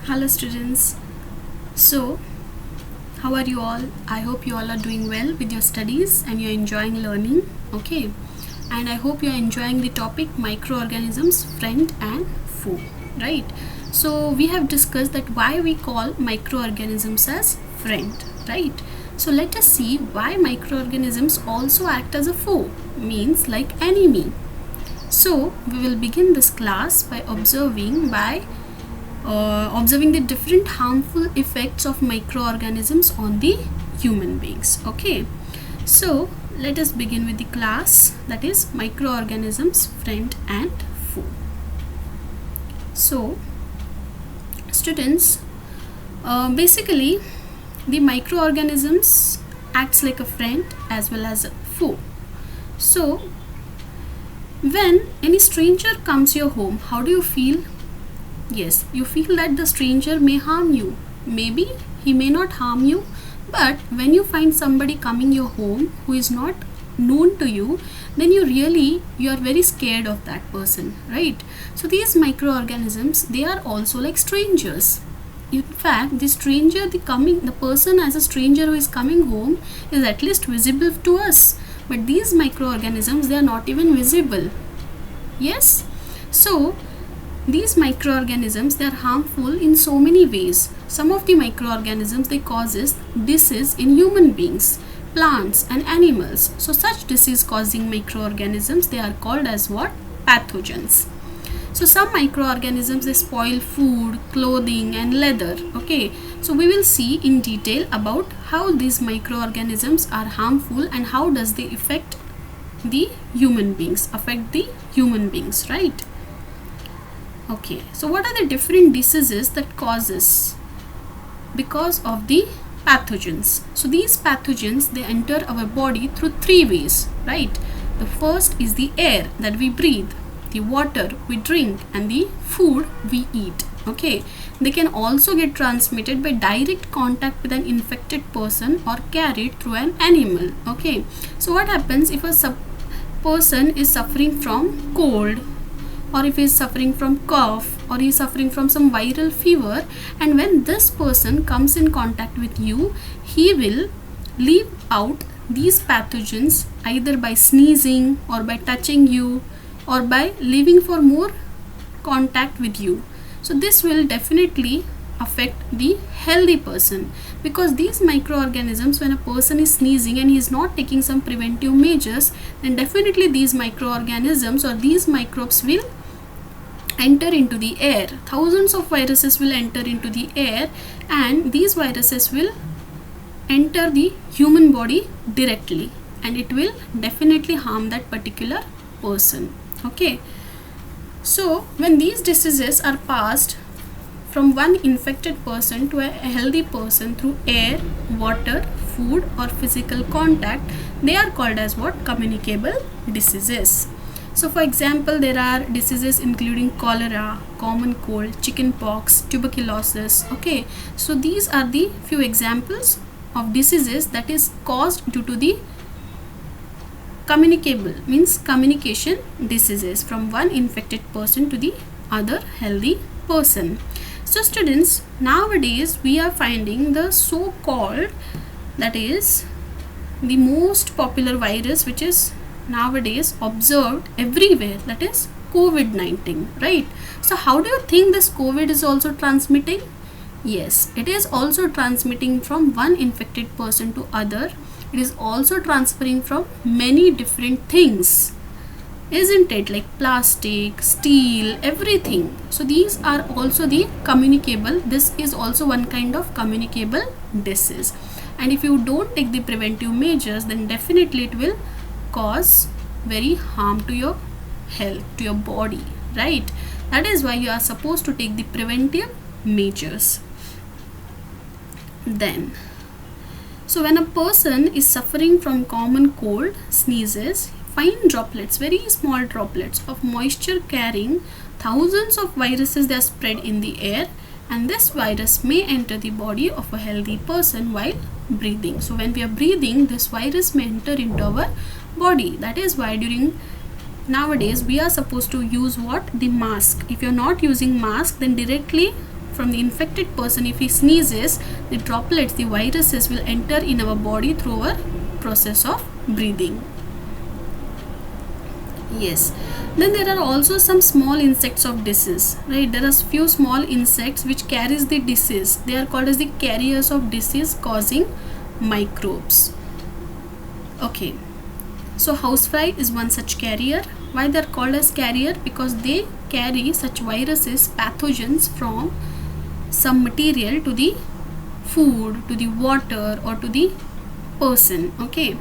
Hello students. So, how are you all? I hope you all are doing well with your studies and you're enjoying learning. Okay. And I hope you're enjoying the topic microorganisms, friend and foe. Right. So, we have discussed that why we call microorganisms as friend. Right. So, let us see why microorganisms also act as a foe, means like enemy. So, we will begin this class by observing the different harmful effects of microorganisms on the human beings. Okay, so let us begin with the class, that is microorganisms, friend and foe. So students, basically the microorganisms acts like a friend as well as a foe. So when any stranger comes your home, how do you feel? Yes, you feel that the stranger may harm you. Maybe he may not harm you, but when you find somebody coming your home who is not known to you, then you are very scared of that person, right? So these microorganisms, they are also like strangers. In fact, the person as a stranger who is coming home is at least visible to us. But these microorganisms, they are not even visible. Yes? So these microorganisms, they are harmful in so many ways. Some of the microorganisms, they causes disease in human beings, plants and animals. So such disease causing microorganisms, they are called as what? Pathogens. So some microorganisms, they spoil food, clothing and leather. Okay, so we will see in detail about how these microorganisms are harmful and how does they affect the human beings, right? Okay, so what are the different diseases that causes because of the pathogens? So these pathogens, they enter our body through three ways, right? The first is the air that we breathe, the water we drink and the food we eat. Okay, they can also get transmitted by direct contact with an infected person or carried through an animal. Okay, so what happens if a person is suffering from cold, or if he is suffering from cough, or he is suffering from some viral fever, and when this person comes in contact with you, he will leave out these pathogens either by sneezing or by touching you or by leaving for more contact with you. So this will definitely affect the healthy person, because these microorganisms, when a person is sneezing and he is not taking some preventive measures, then definitely these microorganisms or these microbes will enter into the air. Thousands of viruses will enter into the air, and these viruses will enter the human body directly, and it will definitely harm that particular person. Okay, so when these diseases are passed from one infected person to a healthy person through air, water, food or physical contact, they are called as what? Communicable diseases. So for example, there are diseases including cholera, common cold, chicken pox, tuberculosis. Okay, so these are the few examples of diseases that is caused due to the communication diseases from one infected person to the other healthy person. So students, nowadays we are finding the so-called, that is the most popular virus which is nowadays observed everywhere, that is COVID-19, right? So how do you think this COVID is also transmitting? Yes, it is also transmitting from one infected person to other. It is also transferring from many different things, isn't it? Like plastic, steel, everything. So these are also the communicable. This is also one kind of communicable disease, and if you don't take the preventive measures, then definitely it will cause very harm to your health, to your body, right? That is why you are supposed to take the preventive measures. Then, so when a person is suffering from common cold, sneezes, fine droplets, very small droplets of moisture carrying thousands of viruses, they are spread in the air, and this virus may enter the body of a healthy person while breathing. So when we are breathing, this virus may enter into our body. That is why nowadays we are supposed to use what? The mask. If you're not using mask, then directly from the infected person. If he sneezes, the droplets, the viruses will enter in our body through our process of breathing. Yes. Then there are also some small insects of disease, right? There are few small insects which carries the disease. They are called as the carriers of disease causing microbes. Okay. So housefly is one such carrier. Why they are called as carrier? Because they carry such viruses, pathogens from some material to the food, to the water, or to the person. Okay.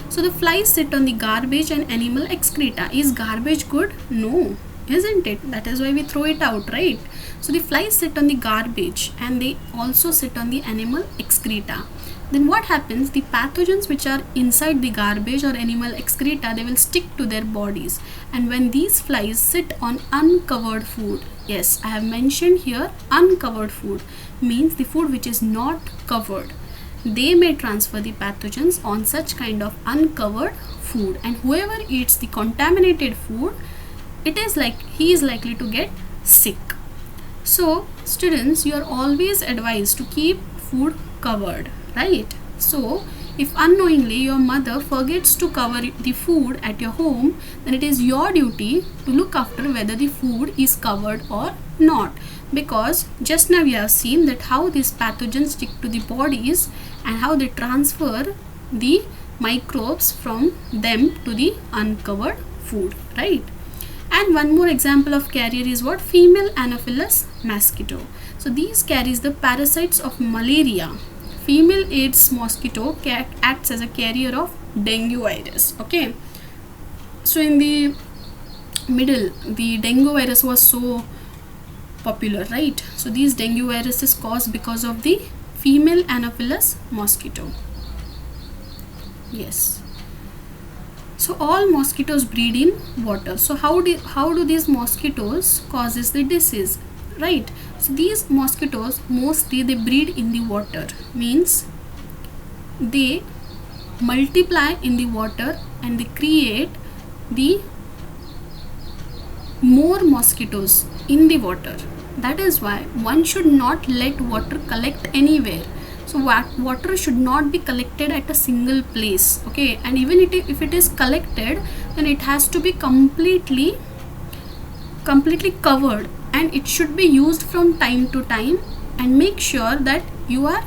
So the flies sit on the garbage and animal excreta. Is garbage good? No, isn't it? That is why we throw it out, right? So the flies sit on the garbage and they also sit on the animal excreta. Then what happens? The pathogens which are inside the garbage or animal excreta, they will stick to their bodies. And when these flies sit on uncovered food, yes, I have mentioned here uncovered food means the food which is not covered, they may transfer the pathogens on such kind of uncovered food, and whoever eats the contaminated food, it is like he is likely to get sick. So students, you are always advised to keep food covered, right? So if unknowingly your mother forgets to cover the food at your home, then it is your duty to look after whether the food is covered or not, because just now we have seen that how these pathogens stick to the bodies and how they transfer the microbes from them to the uncovered food, right? And one more example of carrier is what? Female Anopheles mosquito. So these carries the parasites of malaria. Female Aedes mosquito acts as a carrier of dengue virus. Okay. So in the middle, the dengue virus was so popular, right? So these dengue virus is caused because of the female Anopheles mosquito. Yes. So all mosquitoes breed in water. So how do these mosquitoes causes the disease, right? So these mosquitoes mostly they breed in the water, means they multiply in the water and they create the more mosquitoes in the water. That is why one should not let water collect anywhere. So water should not be collected at a single place, okay? And even if it is collected, then it has to be completely covered, and it should be used from time to time, and make sure that you are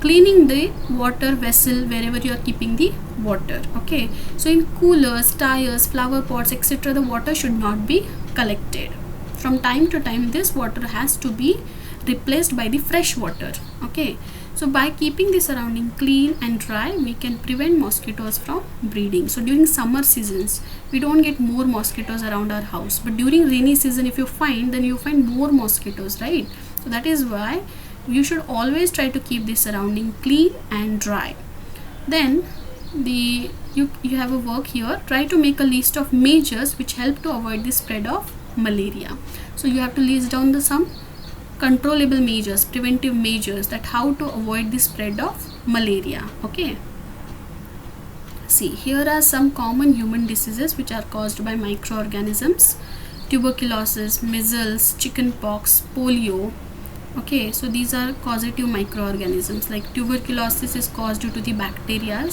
cleaning the water vessel wherever you are keeping the water, okay? So in coolers, tires, flower pots, etc., the water should not be collected. From time to time this water has to be replaced by the fresh water, okay? So by keeping the surrounding clean and dry, we can prevent mosquitoes from breeding. So during summer seasons we don't get more mosquitoes around our house, but during rainy season if you find, then you find more mosquitoes, right? So that is why you should always try to keep the surrounding clean and dry. Then you have a work here. Try to make a list of measures which help to avoid the spread of malaria. So you have to list down some controllable measures, preventive measures, that how to avoid the spread of malaria, okay? See, here are some common human diseases which are caused by microorganisms: tuberculosis, measles, chickenpox, polio. Okay, so these are causative microorganisms. Like tuberculosis is caused due to the bacteria,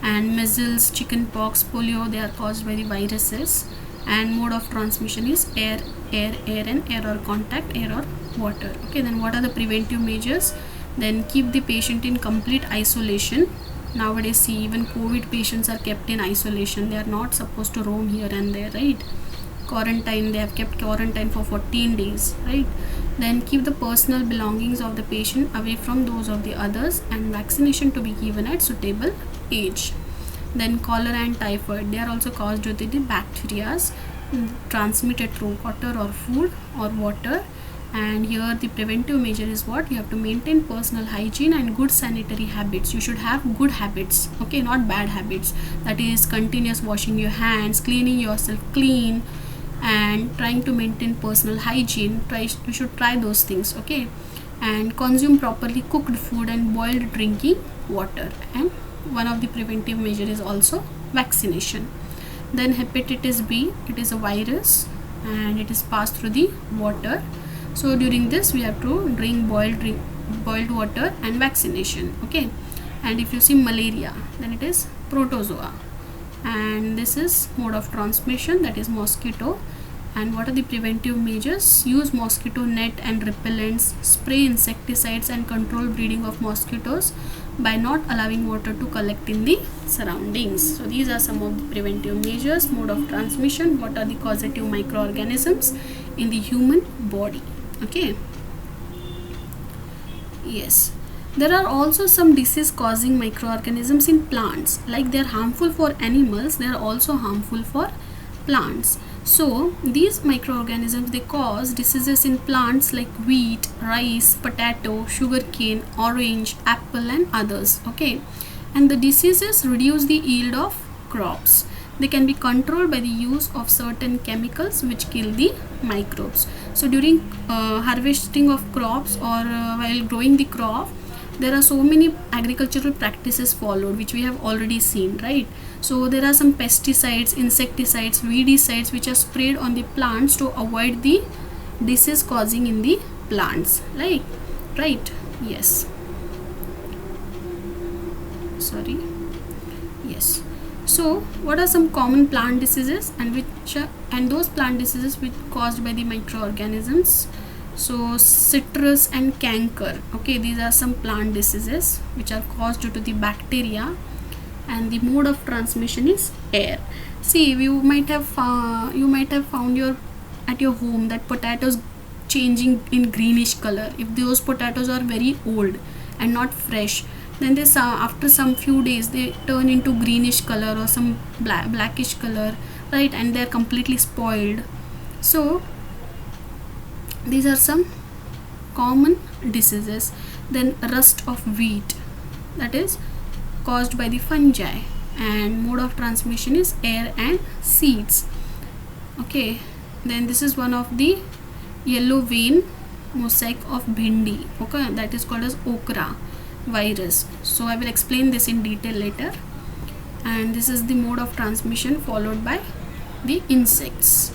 and measles, chickenpox, polio, they are caused by the viruses, and mode of transmission is air and air or contact, air or water. Okay, then what are the preventive measures? Then keep the patient in complete isolation. Nowadays, see, even COVID patients are kept in isolation. They are not supposed to roam here and there, right? Quarantine, they have kept quarantine for 14 days, right? Then keep the personal belongings of the patient away from those of the others, and vaccination to be given at suitable age. Then cholera and typhoid, they are also caused due to the bacteria transmitted through water or food or water. And here the preventive measure is what? You have to maintain personal hygiene and good sanitary habits. You should have good habits, okay, not bad habits. That is continuous washing your hands, cleaning yourself clean, and trying to maintain personal hygiene. You should try those things, okay? And consume properly cooked food and boiled drinking water. And one of the preventive measure is also vaccination. Then hepatitis B, it is a virus and it is passed through the water. So during this we have to drink boiled water and vaccination. Okay, and if you see malaria, then it is protozoa, and this is mode of transmission, that is mosquito. And what are the preventive measures? Use mosquito net and repellents, spray insecticides and control breeding of mosquitoes by not allowing water to collect in the surroundings. So these are some of the preventive measures. Mode of transmission, what are the causative microorganisms in the human body. Okay, yes, there are also some disease causing microorganisms in plants. Like they are harmful for animals, they are also harmful for plants. So these microorganisms, they cause diseases in plants like wheat, rice, potato, sugarcane, orange, apple and others. Okay, and the diseases reduce the yield of crops. They can be controlled by the use of certain chemicals which kill the microbes. So during harvesting of crops or while growing the crop, there are so many agricultural practices followed which we have already seen, right? So there are some pesticides, insecticides, weedicides which are sprayed on the plants to avoid the disease causing in the plants, like, right? Yes, sorry, yes. So what are some common plant diseases and which are, and those plant diseases which caused by the microorganisms? So citrus and canker. Okay, these are some plant diseases which are caused due to the bacteria, and the mode of transmission is air. See, you might have found your at your home that potatoes changing in greenish color. If those potatoes are very old and not fresh, then they after some few days they turn into greenish color or some blackish color, right? And they are completely spoiled. So these are some common diseases. Then rust of wheat, that is caused by the fungi, and mode of transmission is air and seeds. Okay, then this is one of the yellow vein mosaic of bhindi. Okay, that is called as okra virus. So I will explain this in detail later. And this is the mode of transmission followed by the insects.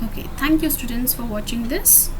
Okay, thank you students for watching this.